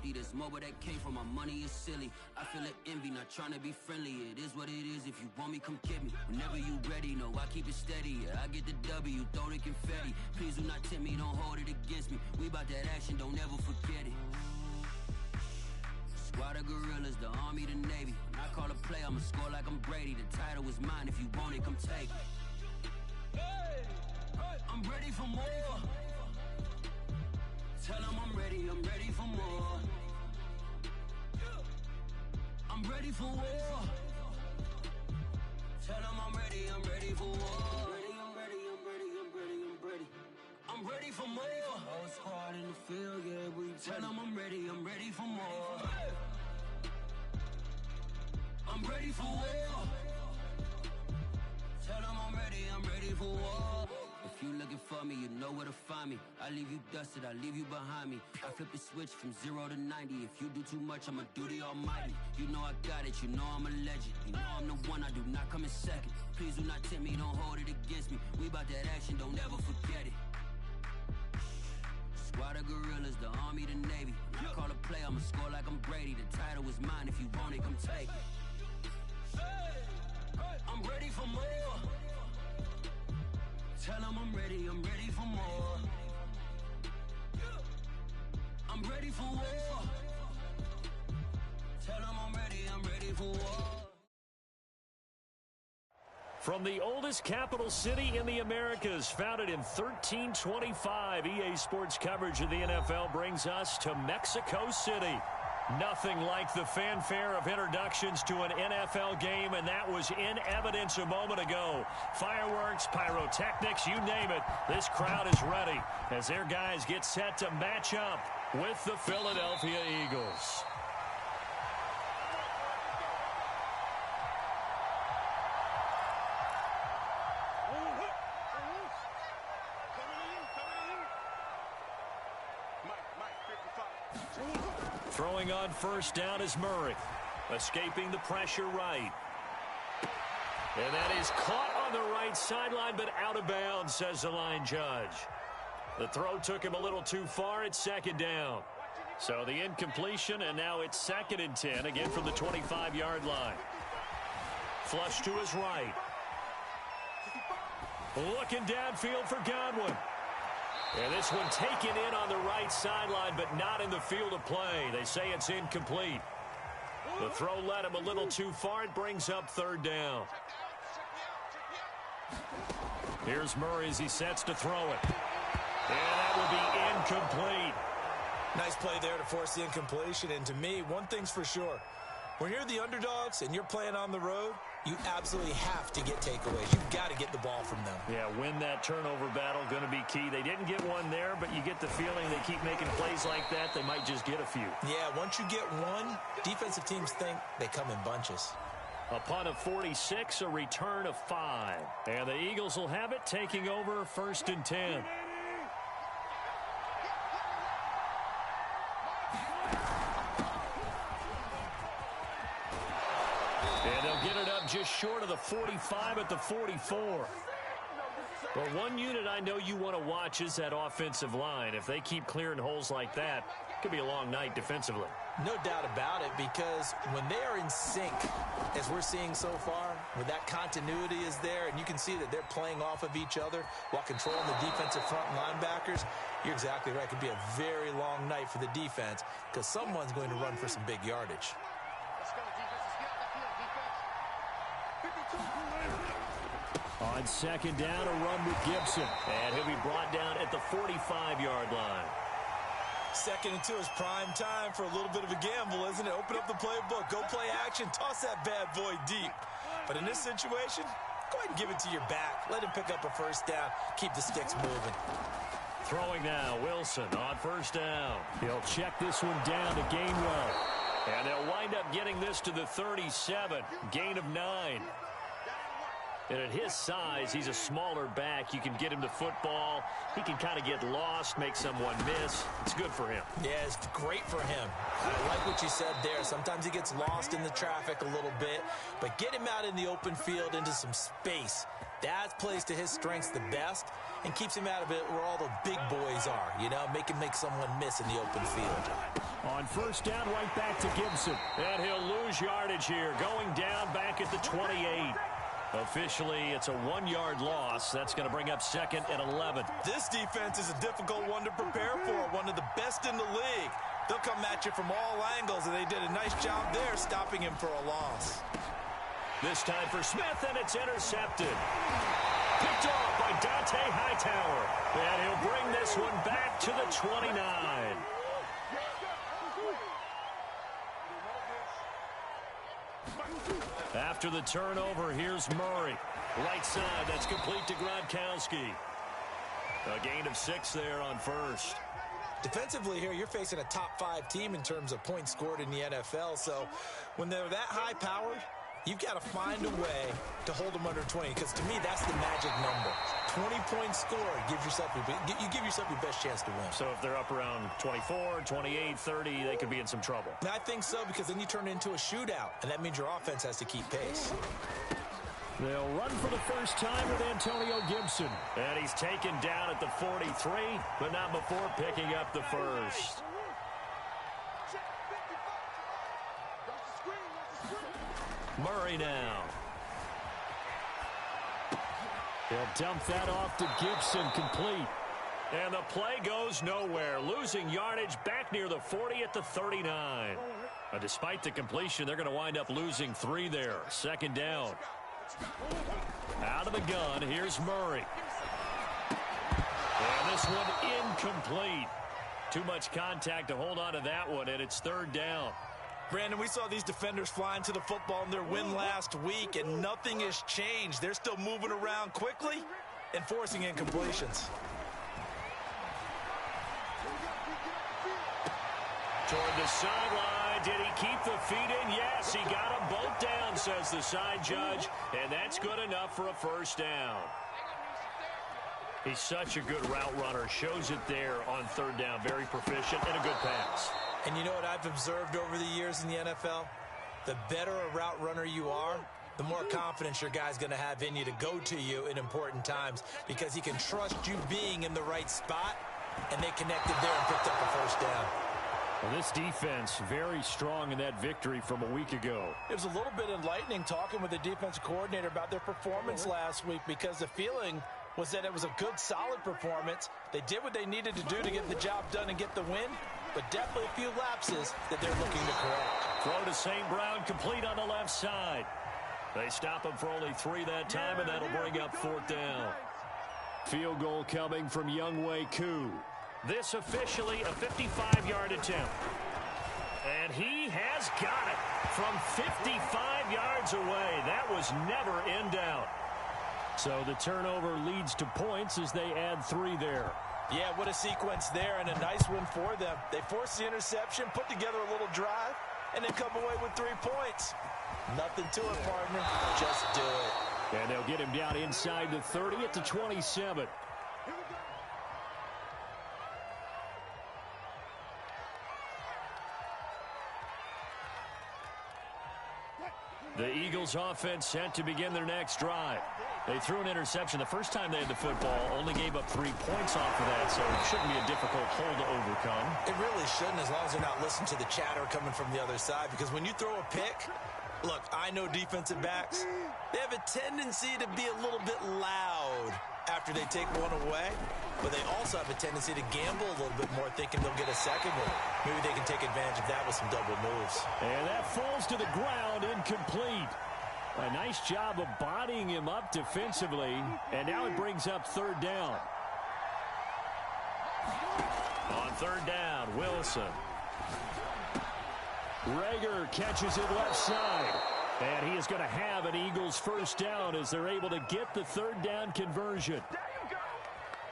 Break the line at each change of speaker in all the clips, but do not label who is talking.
empty. There's more where that came from. My money is silly. I feel it envy, not trying to be friendly. It is what it is. If you want me, come get me. Whenever you ready, no, I keep it steady. Yeah, I get the W, throw the confetti. Please do not tempt me, don't hold it against me. We about that action, don't ever forget it. Squad of gorillas, the army, the navy. When I call a play, I'ma score like I'm Brady. The title is mine. If you want it, come take it. I'm ready for more. Tell them I'm ready for more. I'm ready for war. Tell them I'm ready for war. I'm ready. I'm ready for more. Whole squad in the field, yeah, we tell them I'm ready for more. I'm ready for war. Tell them I'm ready for war. If you looking for me, you know where to find me. I leave you dusted, I leave you behind me. I flip the switch from 0 to 90. If you do too much, I'ma do the almighty. You know I got it, you know I'm a legend. You know I'm the one, I do not come in second. Please do not tempt me, don't hold it against me. We about that action, don't ever forget it. Squad of gorillas, the army, the navy. When I call a play, I'ma score like I'm Brady. The title is mine, if you want it, come take it. I'm ready for more. Tell them I'm ready for more. I'm ready for war. Tell them I'm ready for war.
From the oldest capital city in the Americas, founded in 1325, EA Sports coverage of the NFL brings us to Mexico City. Nothing like the fanfare of introductions to an NFL game, and that was in evidence a moment ago. Fireworks, pyrotechnics, you name it. This crowd is ready as their guys get set to match up with the Philadelphia Eagles. Throwing on first down is Murray. Escaping the pressure right. And that is caught on the right sideline, but out of bounds, says the line judge. The throw took him a little too far. It's second down. So the incompletion, and now it's 2nd and 10, again from the 25-yard line. Flush to his right. Looking downfield for Godwin. And this one taken in on the right sideline, but not in the field of play. They say it's incomplete. The throw led him a little too far. It brings up 3rd down. Here's Murray as he sets to throw it. And that will be incomplete.
Nice play there to force the incompletion. And to me, one thing's for sure. When you're the underdogs and you're playing on the road, you absolutely have to get takeaways. You've got to get the ball from them.
Yeah, win that turnover battle, going to be key. They didn't get one there, but you get the feeling they keep making plays like that, they might just get a few.
Yeah, once you get one, defensive teams think they come in bunches.
A punt of 46, a return of 5. And the Eagles will have it, taking over 1st and 10. And they'll get it up just short of the 45 at the 44. But one unit I know you want to watch is that offensive line. If they keep clearing holes like that, it could be a long night defensively.
No doubt about it, because when they are in sync, as we're seeing so far, where that continuity is there, and you can see that they're playing off of each other while controlling the defensive front linebackers, you're exactly right. It could be a very long night for the defense because someone's going to run for some big yardage.
On 2nd down, a run with Gibson. And he'll be brought down at the 45-yard line.
2nd and 2 is prime time for a little bit of a gamble, isn't it? Open up the playbook, go play action, toss that bad boy deep. But in this situation, go ahead and give it to your back. Let him pick up a 1st down. Keep the sticks moving.
Throwing now, Wilson on 1st down. He'll check this one down to Gainwell. And they'll wind up getting this to the 37. Gain of 9. And at his size, he's a smaller back. You can get him the football. He can kind of get lost, make someone miss. It's good for him.
Yeah, it's great for him. I like what you said there. Sometimes he gets lost in the traffic a little bit, but get him out in the open field into some space. That plays to his strengths the best and keeps him out of it where all the big boys are, you know, make someone miss in the open field.
On first down, right back to Gibson. And he'll lose yardage here, going down back at the 28. Officially, it's a 1-yard loss. That's going to bring up 2nd and 11.
This defense is a difficult one to prepare for, one of the best in the league. They'll come at you from all angles, and they did a nice job there stopping him for a loss.
This time for Smith, and it's intercepted. Picked off by Dante Hightower. And he'll bring this one back to the 29. After the turnover, here's Murray. Right side, that's complete to Gronkowski. A gain of 6 there on first.
Defensively here, you're facing a top 5 team in terms of points scored in the NFL. So when they're that high-powered, you've got to find a way to hold them under 20, because to me, that's the magic number. 20 points scored, you give yourself your best chance to win.
So if they're up around 24, 28, 30, they could be in some trouble.
And I think so, because then you turn it into a shootout, and that means your offense has to keep pace.
They'll run for the first time with Antonio Gibson. And he's taken down at the 43, but not before picking up the first. Murray now. He'll dump that off to Gibson, complete. And the play goes nowhere, losing yardage back near the 40 at the 39. Despite the completion, they're going to wind up losing 3 there. 2nd down. Out of the gun, here's Murray. And this one incomplete. Too much contact to hold on to that one, and it's 3rd down.
Brandon, we saw these defenders flying to the football in their win last week, and nothing has changed. They're still moving around quickly and forcing incompletions.
Toward the sideline, did he keep the feet in? Yes, he got them both down, says the side judge, and that's good enough for a first down. He's such a good route runner. Shows it there on 3rd down. Very proficient and a good pass.
And you know what I've observed over the years in the NFL? The better a route runner you are, the more confidence your guy's going to have in you to go to you in important times, because he can trust you being in the right spot, and they connected there and picked up a first down.
Well, this defense very strong in that victory from a week ago.
It was a little bit enlightening talking with the defensive coordinator about their performance last week, because the feeling was that it was a good, solid performance. They did what they needed to do to get the job done and get the win, but definitely a few lapses that they're looking to correct.
Throw to St. Brown, complete on the left side. They stop him for only 3 that time, and that'll bring up 4th down. Field goal coming from Younghoe Koo. This officially a 55-yard attempt. And he has got it from 55 yards away. That was never in doubt. So the turnover leads to points as they add 3 there.
Yeah, what a sequence there, and a nice one for them. They forced the interception, put together a little drive, and then come away with 3 points. Nothing to it, partner. Just do it.
And they'll get him down inside the 30 at the 27. The Eagles offense set to begin their next drive. They threw an interception the first time they had the football, only gave up 3 points off of that, so it shouldn't be a difficult hole to overcome.
It really shouldn't, as long as they're not listening to the chatter coming from the other side, because when you throw a pick, look, I know defensive backs, they have a tendency to be a little bit loud after they take one away, but they also have a tendency to gamble a little bit more, thinking they'll get a second one. Maybe they can take advantage of that with some double moves.
And that falls to the ground, incomplete. A nice job of bodying him up defensively, and now it brings up 3rd down. On 3rd down, Wilson. Rager catches it left side. And he is going to have an Eagles first down as they're able to get the 3rd down conversion.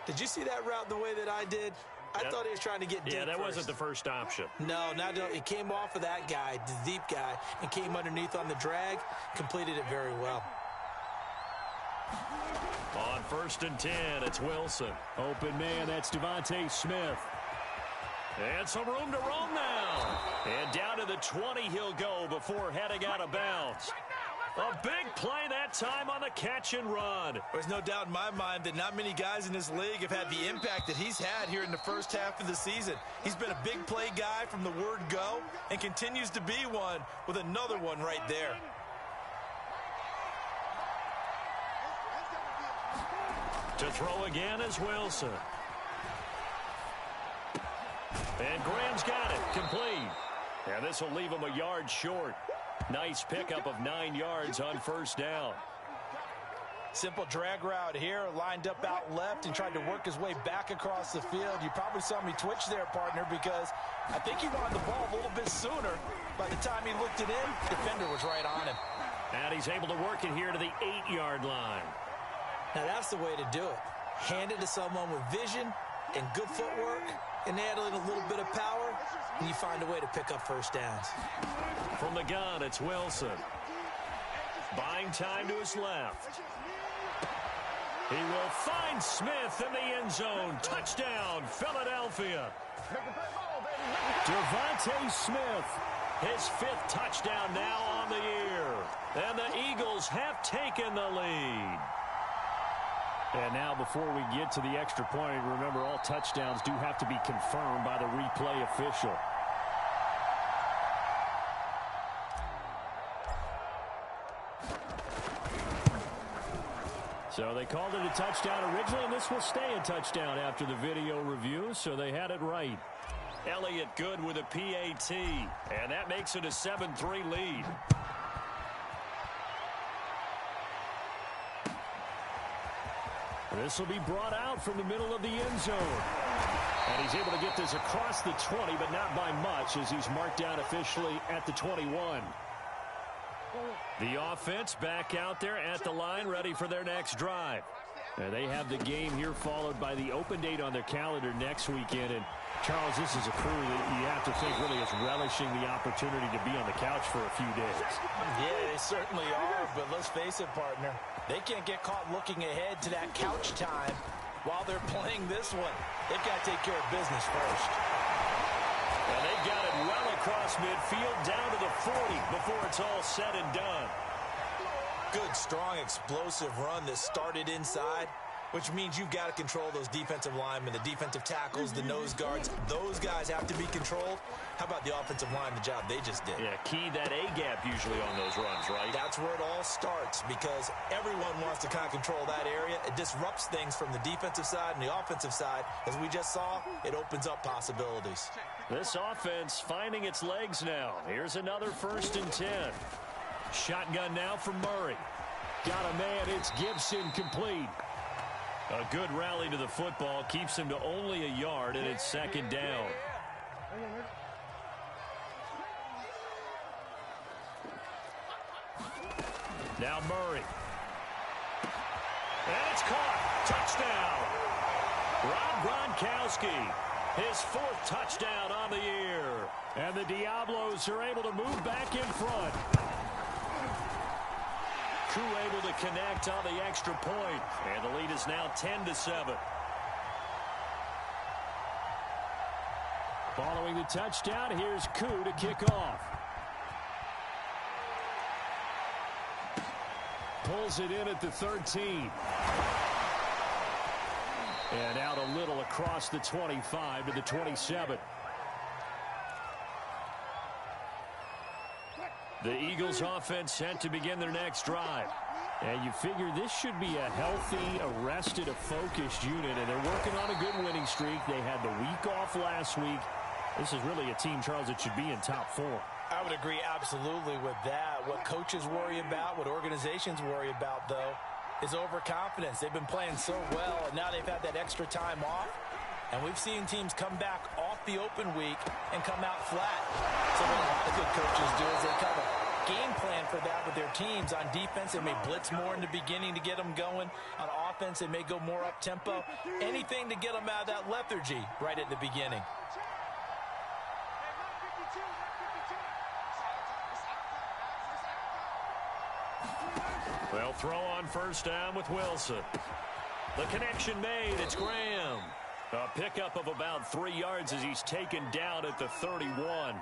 Did you see that route the way that I did? I thought he was trying to get deep.
Yeah, that
first.
wasn't the first option.
No, it came off of that guy, the deep guy, and came underneath on the drag, completed it very well.
On 1st and 10, it's Wilson. Open man, that's Devontae Smith. And some room to roam now. And down to the 20 he'll go before heading out of bounds. A big play that time on the catch and run.
There's no doubt in my mind that not many guys in this league have had the impact that he's had here in the first half of the season. He's been a big play guy from the word go and continues to be one with another one right there.
To throw again is Wilson. And Graham's got it. Complete. And this will leave him a yard short. Nice pickup of 9 yards on first down.
Simple drag route here, lined up out left and tried to work his way back across the field. You probably saw me twitch there, partner, because I think he wanted the ball a little bit sooner. By the time he looked it in, defender was right on him.
And he's able to work it here to the 8-yard line.
Now that's the way to do it. Hand it to someone with vision and good footwork, and add in a little bit of power, and you find a way to pick up first downs.
From the gun, it's Wilson. Buying time to his left. He will find Smith in the end zone. Touchdown, Philadelphia. Devontae Smith, his 5th touchdown now on the year. And the Eagles have taken the lead. And now before we get to the extra point, remember all touchdowns do have to be confirmed by the replay official. So they called it a touchdown originally, and this will stay a touchdown after the video review, so they had it right. Elliott good with a PAT, and that makes it a 7-3 lead. This will be brought out from the middle of the end zone. And he's able to get this across the 20, but not by much, as he's marked down officially at the 21. The offense back out there at the line, ready for their next drive. They have the game here followed by the open date on their calendar next weekend. And, Charles, this is a crew that you have to think really is relishing the opportunity to be on the couch for a few days.
Yeah, they certainly are, but let's face it, partner. They can't get caught looking ahead to that couch time while they're playing this one. They've got to take care of business first.
And they've got it well across midfield down to the 40 before it's all said and done.
Good, strong, explosive run that started inside, which means you've got to control those defensive linemen, the defensive tackles, the nose guards. Those guys have to be controlled. How about the offensive line, the job they just did?
Yeah, key that A-gap usually on those runs, right?
That's where it all starts, because everyone wants to kind of control that area. It disrupts things from the defensive side and the offensive side. As we just saw, it opens up possibilities.
This offense finding its legs now. Here's another 1st and 10. Shotgun now from Murray. Got a man, it's Gibson, complete. A good rally to the football keeps him to only a yard, and it's 2nd down. Now Murray. And it's caught. Touchdown. Rob Gronkowski. His 4th touchdown on the year. And the Diablos are able to move back in front. Crew able to connect on the extra point. And the lead is now 10-7. Following the touchdown, here's Koo to kick off. Pulls it in at the 13. And out a little across the 25 to the 27. The Eagles offense set to begin their next drive. And you figure this should be a healthy, arrested, a focused unit. And they're working on a good winning streak. They had the week off last week. This is really a team, Charles, that should be in top 4.
I would agree absolutely with that. What coaches worry about, what organizations worry about, though, is overconfidence. They've been playing so well, and now they've had that extra time off. And we've seen teams come back off the open week and come out flat. So what a lot of good coaches do is they kind of game plan for that with their teams. On defense, they may blitz more in the beginning to get them going. On offense, they may go more up-tempo. Anything to get them out of that lethargy right at the beginning.
Well, throw on first down with Wilson. The connection made. It's Graham. A pickup of about 3 yards as he's taken down at the 31.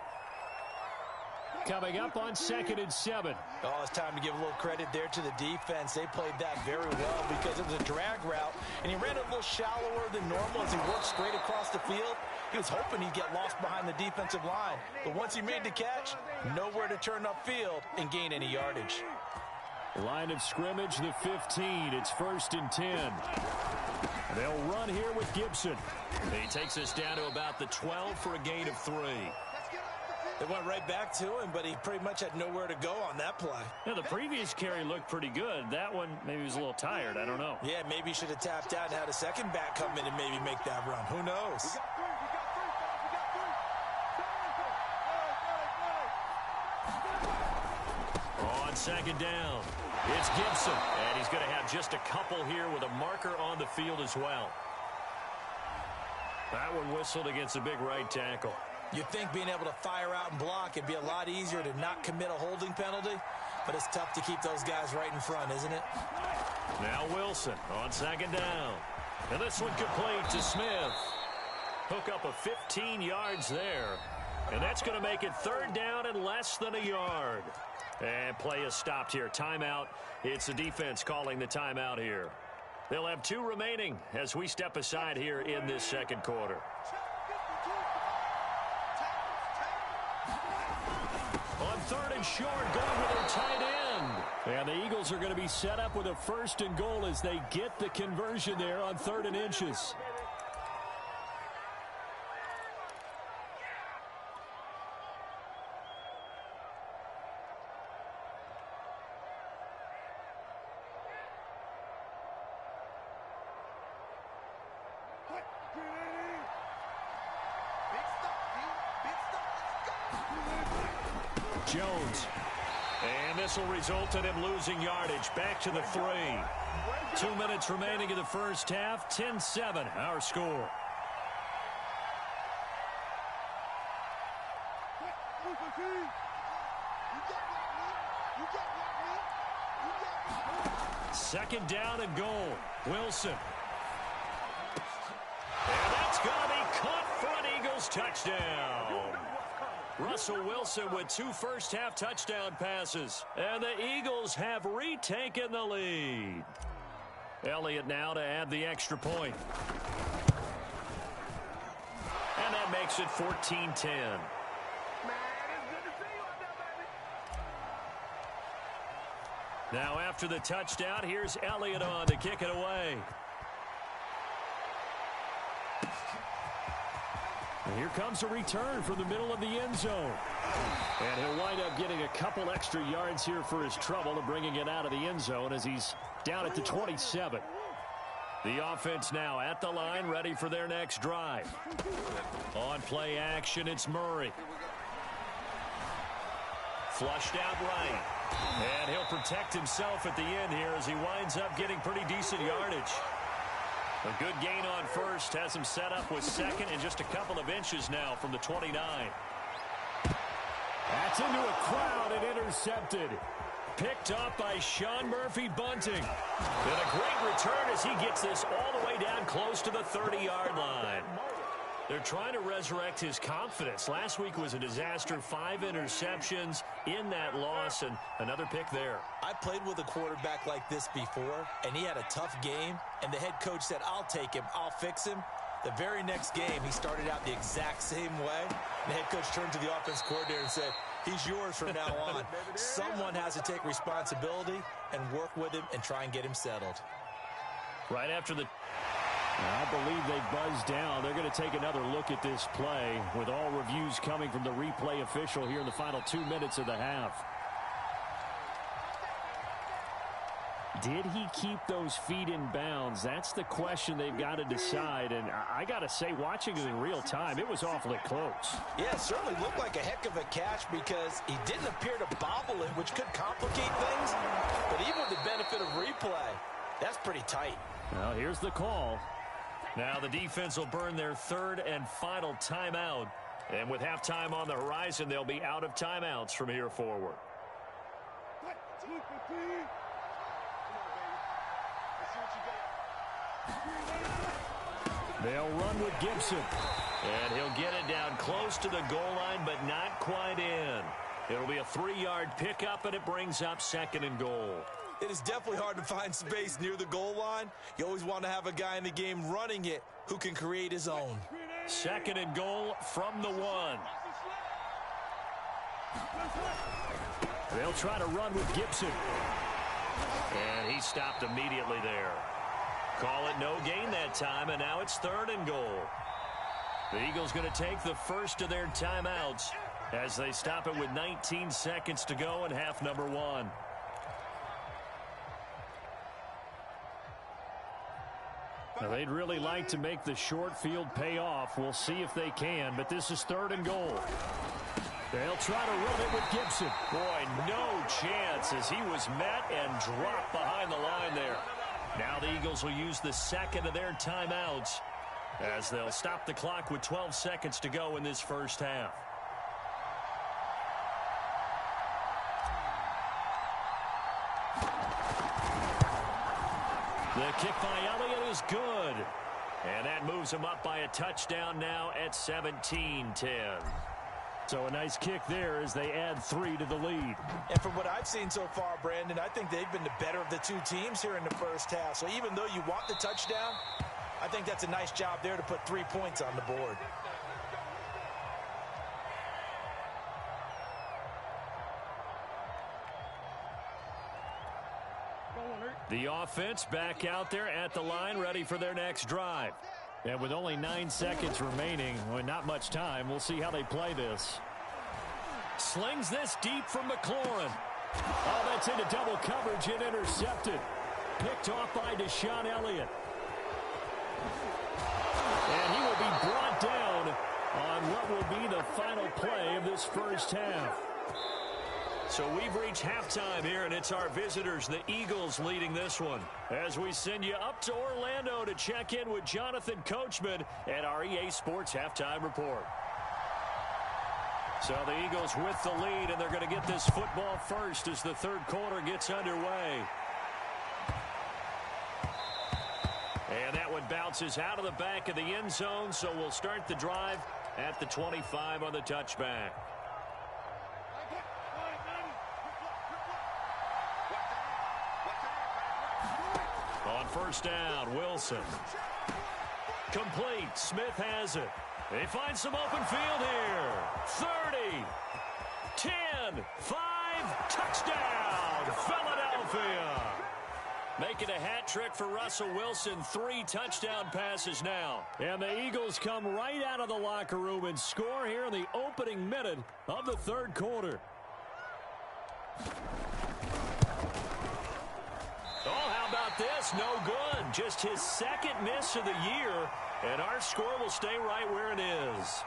coming up on 2nd and 7.
Oh, it's time to give a little credit there to the defense. They played that very well because it was a drag route, and he ran a little shallower than normal as he worked straight across the field. He was hoping he'd get lost behind the defensive line, but once he made the catch, nowhere to turn upfield and gain any yardage.
Line of scrimmage, the 15. It's 1st and 10. They'll run here with Gibson. He takes us down to about the 12 for a gain of 3.
They went right back to him, but he pretty much had nowhere to go on that play.
Yeah, the previous carry looked pretty good. That one, maybe he was a little tired. I don't know.
Yeah, maybe he should have tapped out and had a second back come in and maybe make that run. Who knows?
On 2nd down, it's Gibson. And he's going to have just a couple here with a marker on the field as well. That one whistled against a big right tackle.
You'd think being able to fire out and block it'd be a lot easier to not commit a holding penalty, but it's tough to keep those guys right in front, isn't it?
Now Wilson on 2nd down. And this one complete to Smith. Hook up a 15 yards there. And that's going to make it 3rd down and less than a yard. And play is stopped here. Timeout. It's the defense calling the timeout here. They'll have 2 remaining as we step aside here in this 2nd quarter. On 3rd and short, going with their tight end. And the Eagles are going to be set up with a 1st and goal as they get the conversion there on 3rd and inches. Jones. And this will result in him losing yardage. Back to the 3. 2 minutes remaining in the first half. 10-7, our score. Second down and goal. Wilson. And that's going to be caught for an Eagles touchdown. Russell Wilson with 2 first-half touchdown passes. And the Eagles have retaken the lead. Elliott now to add the extra point. And that makes it 14-10. Now after the touchdown, here's Elliott on to kick it away. And here comes a return from the middle of the end zone. And he'll wind up getting a couple extra yards here for his trouble and bringing it out of the end zone as he's down at the 27. The offense now at the line, ready for their next drive. On play action, it's Murray. Flushed out right. And he'll protect himself at the end here as he winds up getting pretty decent yardage. A good gain on first has him set up with second and just a couple of inches now from the 29. That's into a crowd and intercepted. Picked up by Sean Murphy-Bunting. And a great return as he gets this all the way down close to the 30-yard line. They're trying to resurrect his confidence. Last week was a disaster. 5 interceptions in that loss and another pick there.
I played with a quarterback like this before, and he had a tough game, and the head coach said, I'll take him, I'll fix him. The very next game, he started out the exact same way. The head coach turned to the offense coordinator and said, he's yours from now on. Someone has to take responsibility and work with him and try and get him settled.
Right after the... I believe they buzzed down. They're going to take another look at this play with all reviews coming from the replay official here in the final 2 minutes of the half. Did he keep those feet in bounds? That's the question they've got to decide. And I got to say, watching it in real time, it was awfully close.
Yeah, it certainly looked like a heck of a catch because he didn't appear to bobble it, which could complicate things. But even with the benefit of replay, that's pretty tight.
Well, here's the call. Now the defense will burn their third and final timeout. And with halftime on the horizon, they'll be out of timeouts from here forward. They'll run with Gibson. And he'll get it down close to the goal line, but not quite in. It'll be a 3-yard pickup, and it brings up 2nd and goal.
It is definitely hard to find space near the goal line. You always want to have a guy in the game running it who can create his own.
2nd and goal from the 1. They'll try to run with Gibson. And he stopped immediately there. Call it no gain that time, and now it's 3rd and goal. The Eagles going to take the first of their timeouts as they stop it with 19 seconds to go in half number 1. Now, they'd really like to make the short field pay off. We'll see if they can, but this is 3rd and goal. They'll try to run it with Gibson. Boy, no chance as he was met and dropped behind the line there. Now the Eagles will use the second of their timeouts as they'll stop the clock with 12 seconds to go in this first half. The kick by Elliott is good. And that moves him up by a touchdown now at 17-10. So a nice kick there as they add 3 to the lead.
And from what I've seen so far, Brandon, I think they've been the better of the two teams here in the first half. So even though you want the touchdown, I think that's a nice job there to put 3 points on the board.
The offense back out there at the line, ready for their next drive. And with only 9 seconds remaining, well, not much time, we'll see how they play this. Slings this deep from McLaurin. Oh, that's into double coverage and intercepted. Picked off by Deshaun Elliott. And he will be brought down on what will be the final play of this first half. So we've reached halftime here, and it's our visitors, the Eagles, leading this one. As we send you up to Orlando to check in with Jonathan Coachman at our EA Sports Halftime Report. So the Eagles with the lead, and they're going to get this football first as the third quarter gets underway. And that one bounces out of the back of the end zone, so we'll start the drive at the 25 on the touchback. On first down, Wilson. Complete. Smith has it. They find some open field here. 30, 10, 5, touchdown, Philadelphia. Making a hat trick for Russell Wilson. 3 touchdown passes now. And the Eagles come right out of the locker room and score here in the opening minute of the third quarter. Oh, how about this? No good. Just his second miss of the year, and our score will stay right where it is.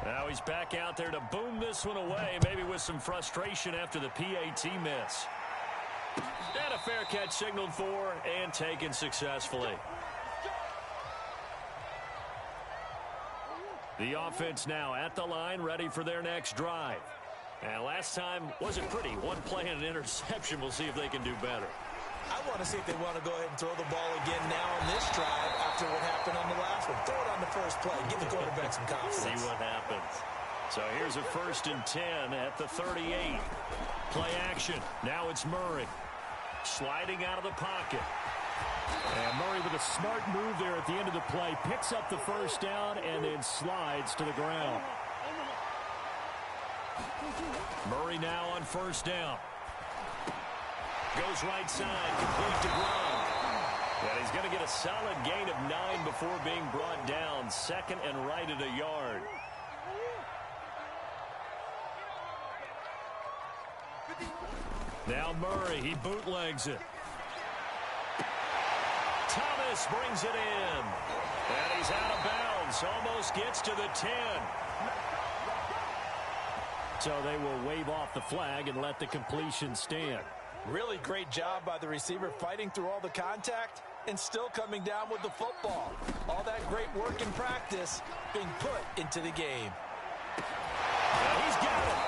Now he's back out there to boom this one away, maybe with some frustration after the PAT miss. And a fair catch signaled for and taken successfully. The offense now at the line, ready for their next drive. And last time wasn't pretty. One play and an interception. We'll see if they can do better.
I want to see if they want to go ahead and throw the ball again now on this drive after what happened on the last one. Throw it on the first play. Give the quarterback some confidence.
See what happens. So here's a 1st and 10 at the 38. Play action. Now it's Murray. Sliding out of the pocket. And Murray with a smart move there at the end of the play. Picks up the first down and then slides to the ground. Murray now on first down. Goes right side, complete to Brown. And he's going to get a solid gain of 9 before being brought down. 2nd and right at a yard. Now Murray, he bootlegs it. Thomas brings it in. And he's out of bounds. Almost gets to the 10. So they will wave off the flag and let the completion stand.
Really great job by the receiver fighting through all the contact and still coming down with the football. All that great work in practice being put into the game.
And he's got it.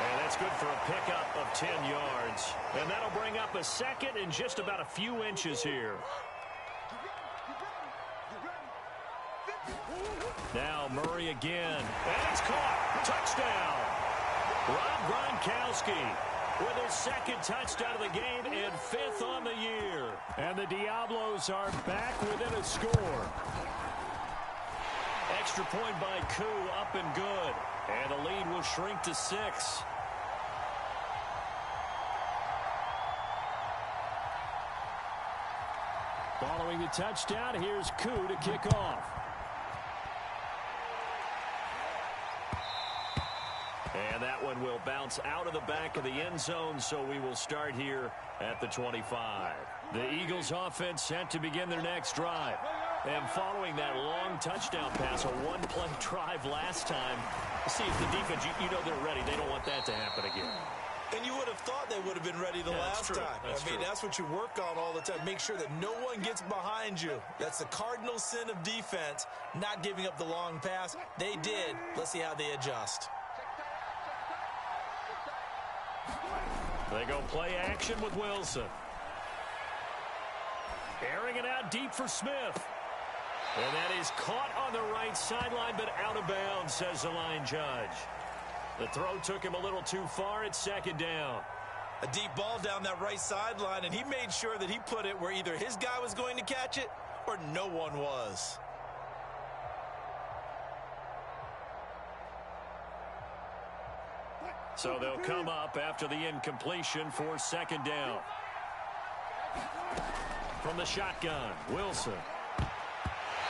And that's good for a pickup of 10 yards. And that'll bring up a second and just about a few inches here. Now Murray again. And it's caught. Touchdown. Rob Gronkowski with his second touchdown of the game and 5th on the year. And the Diablos are back within a score. Extra point by Koo, up and good. And the lead will shrink to 6. Following the touchdown, here's Koo to kick off. And that one will bounce out of the back of the end zone, so we will start here at the 25. The Eagles offense set to begin their next drive. And following that long touchdown pass, a one-play drive last time, see if the defense, you know they're ready. They don't want that to happen again.
And you would have thought they would have been ready the last time. That's what you work on all the time. Make sure that no one gets behind you. That's the cardinal sin of defense, not giving up the long pass. They did. Let's see how they adjust.
They go play action with Wilson. Airing it out deep for Smith. And that is caught on the right sideline, but out of bounds, says the line judge. The throw took him a little too far. It's 2nd down.
A deep ball down that right sideline, and he made sure that he put it where either his guy was going to catch it or no one was.
So they'll come up after the incompletion for 2nd down. From the shotgun, Wilson.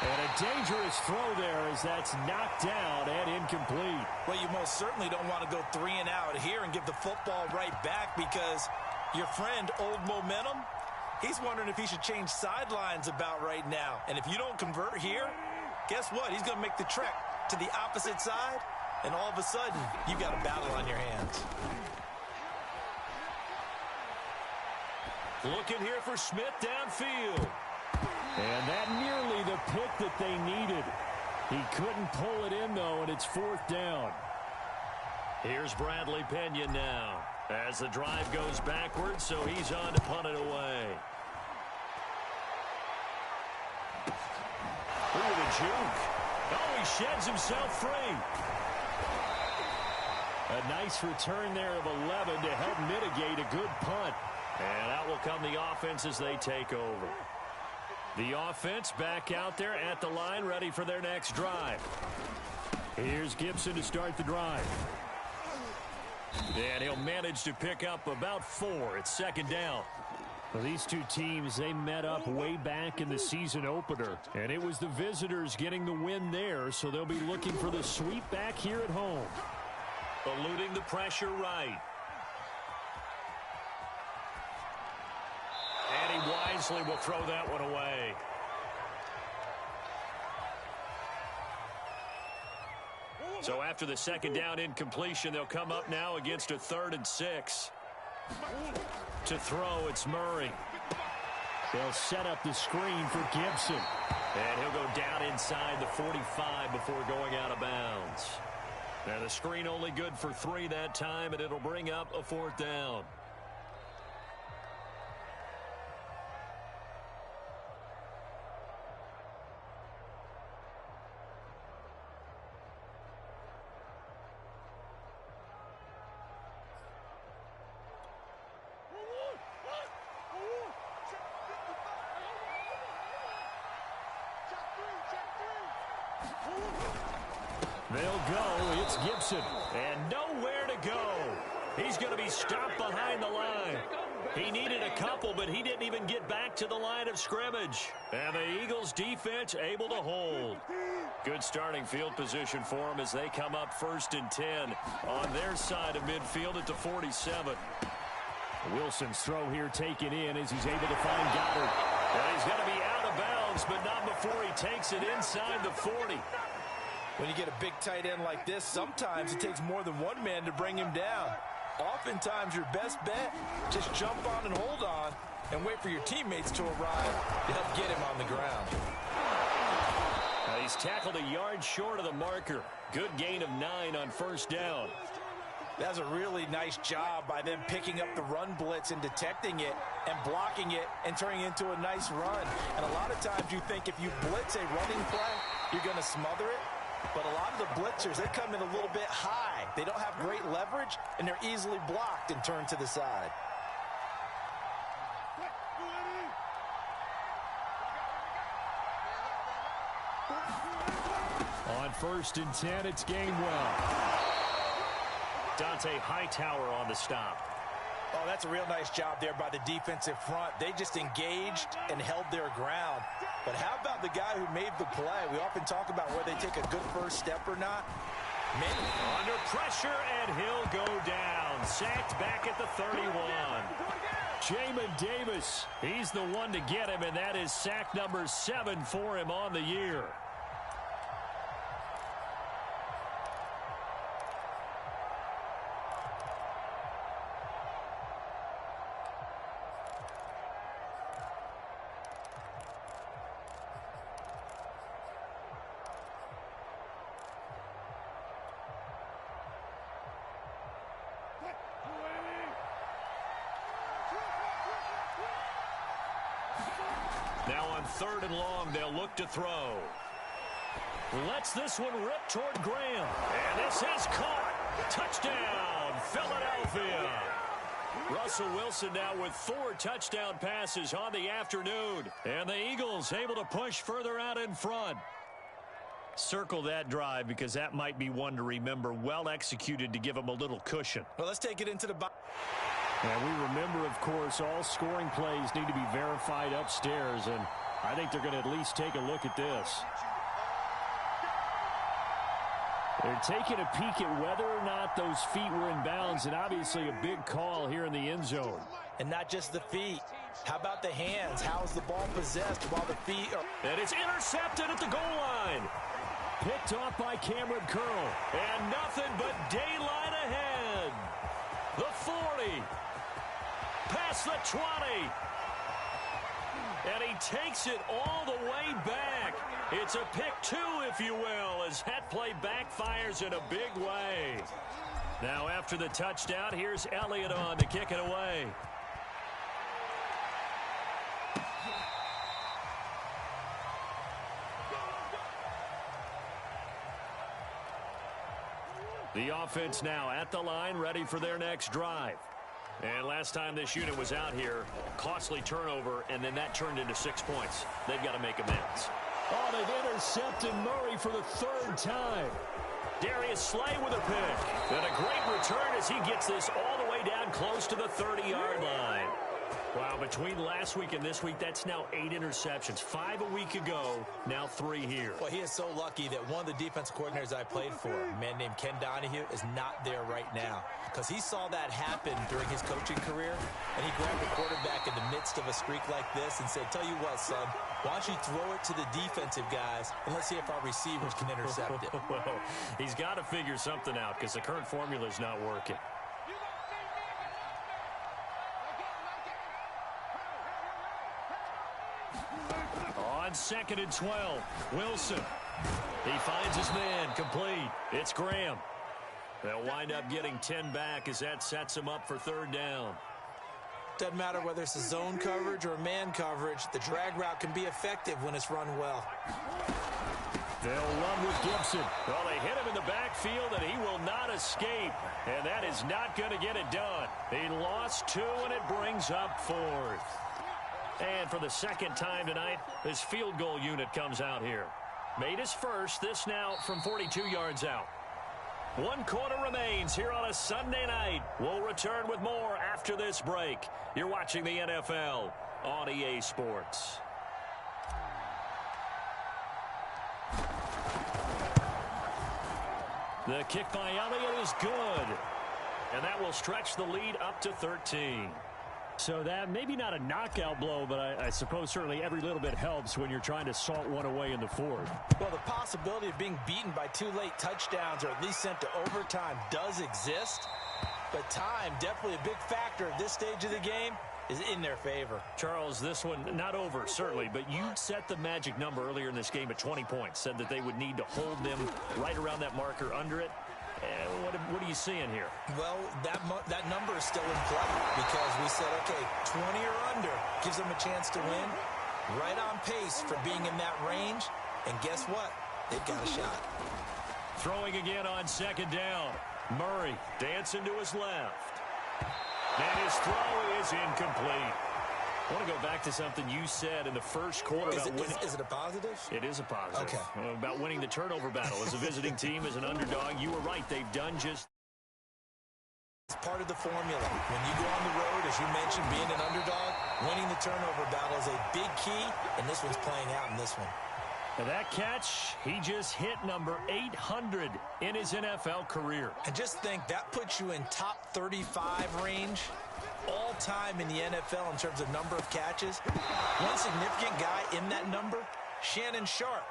And a dangerous throw there as that's knocked down and incomplete.
Well, you most certainly don't want to go 3 and out here and give the football right back, because your friend, Old Momentum, he's wondering if he should change sidelines about right now. And if you don't convert here, guess what? He's going to make the trek to the opposite side, and all of a sudden, you've got a battle on your hands.
Looking here for Smith downfield. And that nearly the pick that they needed. He couldn't pull it in, though, and it's 4th down. Here's Bradley Pena now as the drive goes backwards, so he's on to punt it away. Look at the juke. Oh, he sheds himself free. A nice return there of 11 to help mitigate a good punt. And out will come the offense as they take over. The offense back out there at the line, ready for their next drive. Here's Gibson to start the drive. And he'll manage to pick up about 4. It's 2nd down. Well, these two teams, they met up way back in the season opener. And it was the visitors getting the win there, so they'll be looking for the sweep back here at home. Eluding the pressure right. And he wisely will throw that one away. So after the 2nd down incompletion, they'll come up now against a 3rd and 6. To throw, it's Murray. They'll set up the screen for Gibson. And he'll go down inside the 45 before going out of bounds. Now the screen only good for 3 that time, and it'll bring up a 4th down. They'll go. It's Gibson. And nowhere to go. He's going to be stopped behind the line. He needed a couple, but he didn't even get back to the line of scrimmage. And the Eagles defense able to hold. Good starting field position for them as they come up 1st and 10 on their side of midfield at the 47. Wilson's throw here taken in as he's able to find Goddard. And he's going to be out of bounds, but not before he takes it inside the 40.
When you get a big tight end like this, sometimes it takes more than one man to bring him down. Oftentimes, your best bet, just jump on and hold on and wait for your teammates to arrive to help get him on the ground.
He's tackled a yard short of the marker. Good gain of 9 on 1st down.
That's a really nice job by them picking up the run blitz and detecting it and blocking it and turning it into a nice run. And a lot of times you think if you blitz a running play, you're going to smother it. But a lot of the blitzers, they come in a little bit high. They don't have great leverage, and they're easily blocked and turned to the side.
On 1st and 10, it's Gainwell. Dante Hightower on the stop.
Oh, that's a real nice job there by the defensive front. They just engaged and held their ground. But how about the guy who made the play? We often talk about whether they take a good first step or not.
Under pressure, and he'll go down. Sacked back at the 31. Jamin Davis, he's the one to get him, and that is sack number 7 for him on the year. Now on 3rd and long, they'll look to throw. Lets this one rip toward Graham. And this is caught. Touchdown, Philadelphia. Russell Wilson now with 4 touchdown passes on the afternoon. And the Eagles able to push further out in front. Circle that drive because that might be one to remember. Well executed to give them a little cushion.
Well, let's take it into the box.
And we remember, of course, all scoring plays need to be verified upstairs, and I think they're going to at least take a look at this. They're taking a peek at whether or not those feet were in bounds, and obviously a big call here in the end zone.
And not just the feet. How about the hands? How's the ball possessed while the feet are...
And it's intercepted at the goal line. Picked off by Cameron Curl. And nothing but daylight ahead. The 40. Past the 20. And he takes it all the way back. It's a pick 2, if you will, as that play backfires in a big way. Now after the touchdown, here's Elliott on to kick it away. The offense now at the line, ready for their next drive. And last time this unit was out here, costly turnover, and then that turned into 6 points. They've got to make amends. Oh, they've intercepted Murray for the 3rd time. Darius Slay with a pick. And a great return as he gets this all the way down close to the 30-yard line. Wow, between last week and this week, that's now 8 interceptions. 5 a week ago, now 3 here.
Well, he is so lucky that one of the defense coordinators I played for, a man named Ken Donahue, is not there right now. Because he saw that happen during his coaching career, and he grabbed the quarterback in the midst of a streak like this and said, tell you what, son, why don't you throw it to the defensive guys, and let's see if our receivers can intercept it.
Well, he's got to figure something out because the current formula is not working. On 2nd and 12, Wilson. He finds his man, complete. It's Graham. They'll wind up getting 10 back as that sets him up for 3rd down.
Doesn't matter whether it's a zone coverage or man coverage, the drag route can be effective when it's run well.
They'll run with Gibson. Well, they hit him in the backfield, and he will not escape. And that is not going to get it done. He lost 2, and it brings up 4th. And for the 2nd time tonight, this field goal unit comes out here. Made his first, this now from 42 yards out. 1 quarter remains here on a Sunday night. We'll return with more after this break. You're watching the NFL on EA Sports. The kick by Elliott is good. And that will stretch the lead up to 13. So that maybe not a knockout blow, but I suppose certainly every little bit helps when you're trying to salt one away in the 4th.
Well, the possibility of being beaten by 2 late touchdowns or at least sent to overtime does exist. But time, definitely a big factor at this stage of the game, is in their favor.
Charles, this one not over, certainly, but you set the magic number earlier in this game at 20 points. Said that they would need to hold them right around that marker under it. What are you seeing here?
Well, that number is still in play because we said, okay, 20 or under gives them a chance to win. Right on pace for being in that range. And guess what? they've got a shot.
Throwing again on second down. Murray dancing to his left. And his throw is incomplete. I want to go back to something you said in the first quarter about winning.
Is it a positive?
It is a positive.
Okay.
About winning the turnover battle. As a visiting team, as an underdog, you were right. They've done just...
It's part of the formula. When you go on the road, as you mentioned, being an underdog, winning the turnover battle is a big key, and this one's playing out in this one.
And that catch, he just hit number 800 in his NFL career.
And just think, that puts you in top 35 range all time in the NFL in terms of number of catches. One significant guy in that number, Shannon Sharp,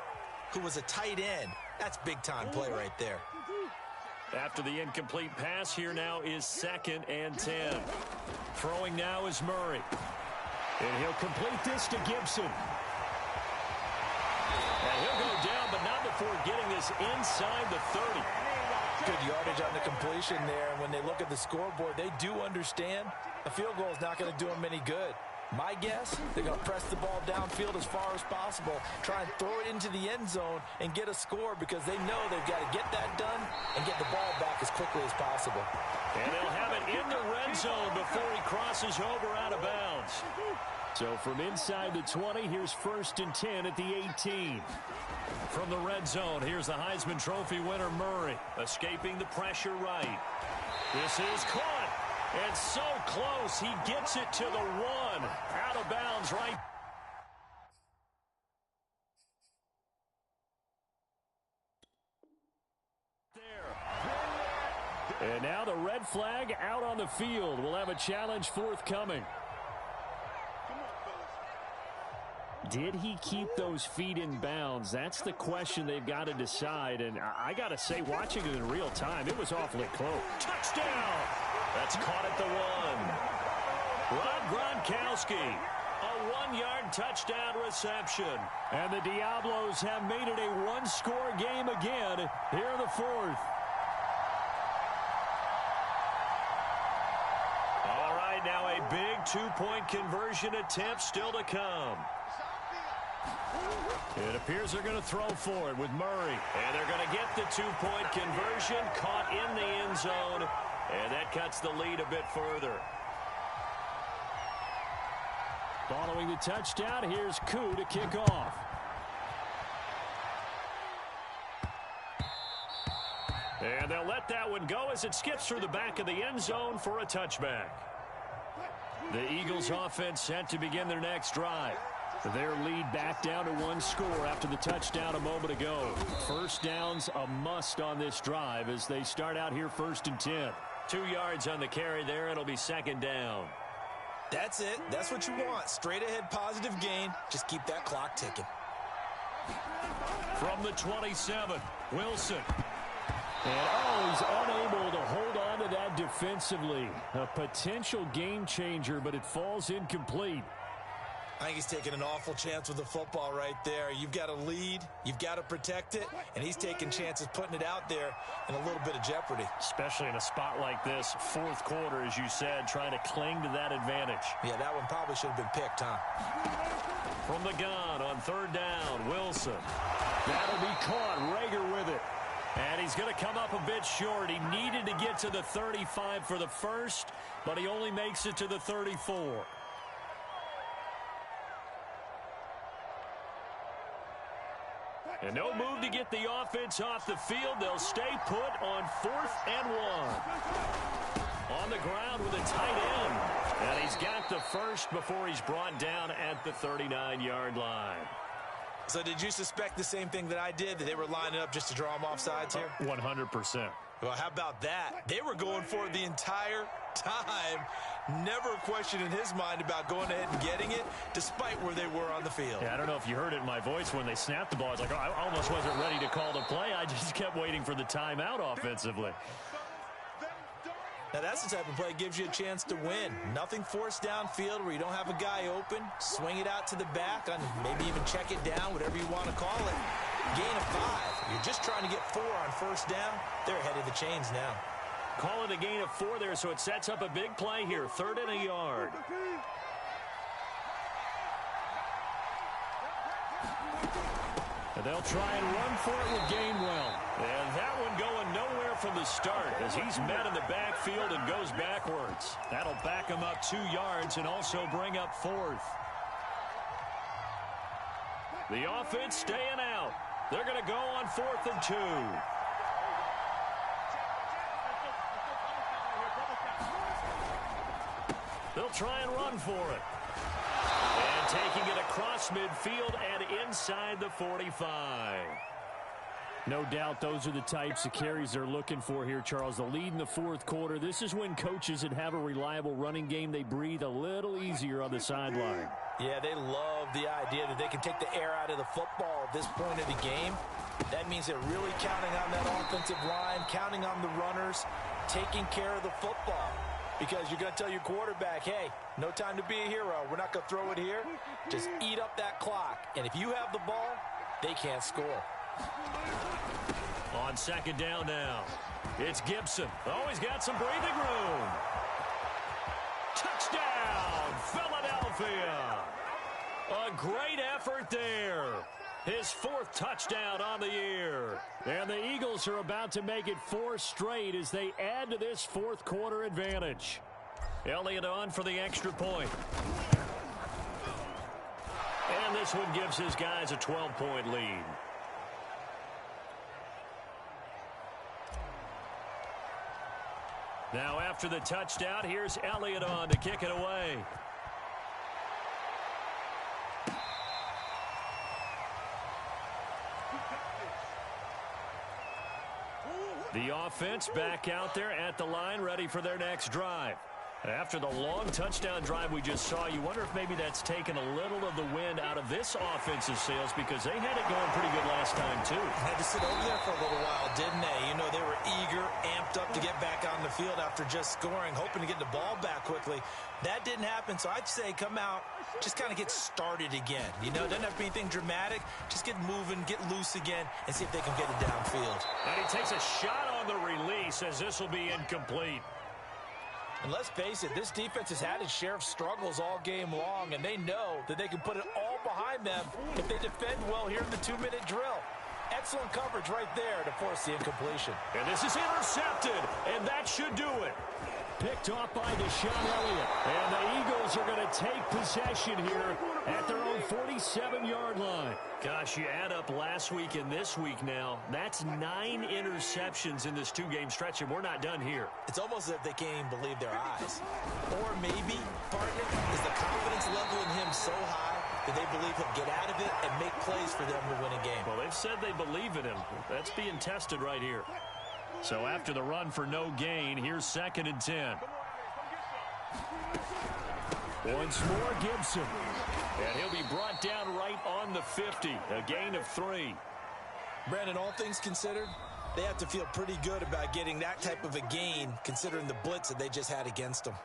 who was a tight end. That's big-time play right there.
After the incomplete pass, here now is 2nd and 10. Throwing now is Murray. And he'll complete this to Gibson. And he'll go down, but not before getting this inside the 30.
Good yardage on the completion there. And when they look at the scoreboard, they do understand a field goal is not going to do them any good. My guess, they're going to press the ball downfield as far as possible, try and throw it into the end zone and get a score because they know they've got to get that done and get the ball back as quickly as possible.
And they'll have it in the red zone before he crosses over out of bounds. So from inside the 20, here's 1st and 10 at the 18. From the red zone, here's the Heisman Trophy winner Murray, escaping the pressure right. This is caught. And so close, he gets it to the 1. Out of bounds right there. And now the red flag out on the field. We'll have a challenge forthcoming. Did he keep those feet in bounds? That's the question they've got to decide. And I got to say, watching it in real time, it was awfully close. Touchdown! That's caught at the 1. Rob Gronkowski, a 1-yard touchdown reception. And the Diablos have made it a one-score game again here in the 4th. All right, now a big two-point conversion attempt still to come. It appears they're going to throw for it with Murray. And they're going to get the two-point conversion, caught in the end zone. And that cuts the lead a bit further. Following the touchdown, here's Koo to kick off. And they'll let that one go as it skips through the back of the end zone for a touchback. The Eagles offense set to begin their next drive. Their lead back down to 1 score after the touchdown a moment ago. First down's a must on this drive as they start out here 1st and 10. 2 yards on the carry there. It'll be 2nd down.
That's it. That's what you want. Straight ahead positive gain. Just keep that clock ticking.
From the 27, Wilson. And he's unable to hold on to that defensively. A potential game changer, but it falls incomplete.
I think he's taking an awful chance with the football right there. You've got to lead, you've got to protect it, and he's taking chances putting it out there in a little bit of jeopardy.
Especially in a spot like this, 4th quarter, as you said, trying to cling to that advantage.
Yeah, that one probably should have been picked, huh?
From the gun on 3rd down, Wilson. That'll be caught. Rager with it. And he's going to come up a bit short. He needed to get to the 35 for the first, but he only makes it to the 34. And no move to get the offense off the field. They'll stay put on 4th and 1. On the ground with a tight end. And he's got the first before he's brought down at the 39-yard line.
So did you suspect the same thing that I did, that they were lining up just to draw him off sides here?
100%.
Well, how about that? They were going for it the entire time. Never a question in his mind about going ahead and getting it, despite where they were on the field.
Yeah, I don't know if you heard it in my voice when they snapped the ball. I was like, oh, I almost wasn't ready to call the play. I just kept waiting for the timeout offensively.
Now, that's the type of play that gives you a chance to win. Nothing forced downfield where you don't have a guy open. Swing it out to the back, and maybe even check it down, whatever you want to call it. Gain of 5. You're just trying to get 4 on 1st down. They're ahead of the chains now.
Call it a gain of 4 there, so it sets up a big play here. 3rd and a yard. They'll try and run for it with Gainwell. And that one going nowhere from the start as he's met in the backfield and goes backwards. That'll back him up 2 yards and also bring up 4th. The offense staying out. They're going to go on 4th and 2. They'll try and run for it. And taking it across midfield and inside the 45. No doubt those are the types of carries they're looking for here, Charles. The lead in the 4th quarter. This is when coaches that have a reliable running game, they breathe a little easier on the sideline.
Yeah, they love the idea that they can take the air out of the football at this point of the game. That means they're really counting on that offensive line, counting on the runners, taking care of the football. Because you're going to tell your quarterback, hey, no time to be a hero. We're not going to throw it here. Just eat up that clock. And if you have the ball, they can't score.
On 2nd down now, it's Gibson. Oh, he's got some breathing room. Touchdown, Philadelphia. A great effort there. His 4th touchdown on the year. And the Eagles are about to make it 4 straight as they add to this 4th quarter advantage. Elliott on for the extra point. And this one gives his guys a 12-point lead. Now after the touchdown, here's Elliott on to kick it away. The offense back out there at the line, ready for their next drive. After the long touchdown drive we just saw, you wonder if maybe that's taken a little of the wind out of this offensive sails because they had it going pretty good last time, too.
Had to sit over there for a little while, didn't they? You know, they were eager, amped up to get back on the field after just scoring, hoping to get the ball back quickly. That didn't happen, so I'd say come out, just kind of get started again. You know, doesn't have to be anything dramatic. Just get moving, get loose again, and see if they can get it downfield.
And he takes a shot on the release as this will be incomplete.
And let's face it, this defense has had its share of struggles all game long, and they know that they can put it all behind them if they defend well here in the 2-minute drill. Excellent coverage right there to force the incompletion.
And this is intercepted, and that should do it. Picked off by Deshaun Elliott. And the Eagles are going to take possession here at their own 47-yard line. Gosh, you add up last week and this week now, that's 9 interceptions in this 2-game stretch, and we're not done here.
It's almost as if they can't even believe their eyes. Or maybe, partner, is the confidence level in him so high that they believe he'll get out of it and make plays for them to win a game.
Well, they've said they believe in him. That's being tested right here. So after the run for no gain, here's 2nd and 10. Once more, Gibson. And he'll be brought down right on the 50. A gain of 3.
Brandon, all things considered, they have to feel pretty good about getting that type of a gain considering the blitz that they just had against them.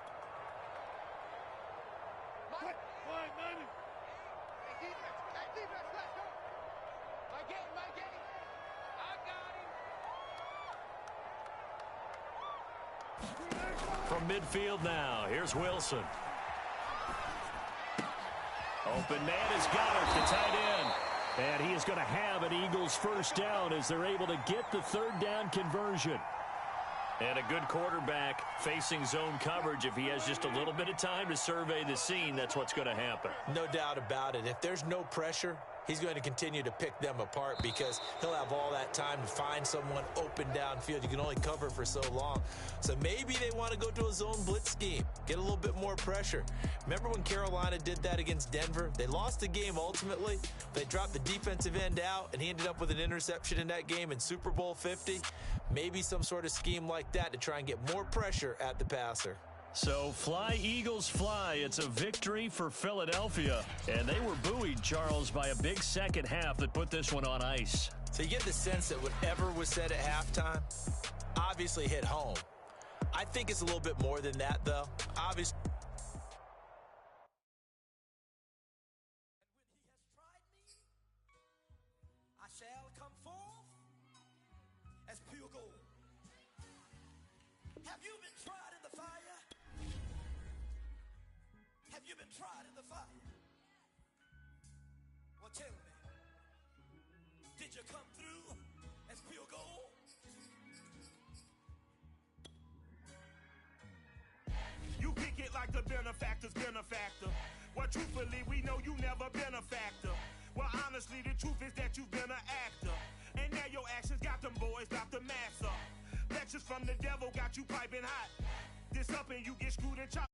From midfield now, here's Wilson. Open man is Goddard, the tight end. And he is going to have an Eagles first down as they're able to get the 3rd down conversion. And a good quarterback facing zone coverage. If he has just a little bit of time to survey the scene, that's what's going to happen.
No doubt about it. If there's no pressure, he's going to continue to pick them apart because he'll have all that time to find someone open downfield. You can only cover for so long. So maybe they want to go to a zone blitz scheme, get a little bit more pressure. Remember when Carolina did that against Denver? They lost the game ultimately. They dropped the defensive end out, and he ended up with an interception in that game in Super Bowl 50. Maybe some sort of scheme like that to try and get more pressure at the passer.
So fly, Eagles, fly. It's a victory for Philadelphia. And they were buoyed, Charles, by a big second half that put this one on ice.
So you get the sense that whatever was said at halftime obviously hit home. I think it's a little bit more than that, though. Obviously.
I shall come forth as pure gold. Have you been tried in the fire? Have you been tried in the fire? Well, tell me, Did you come through as pure gold?
You kick it like the benefactor's benefactor. Well, truthfully, we know you never been a factor. Well, honestly, the truth is that you've been an actor. And now your actions got them boys about to mass up. Lectures from the devil got you piping hot. This up and you get screwed and chopped.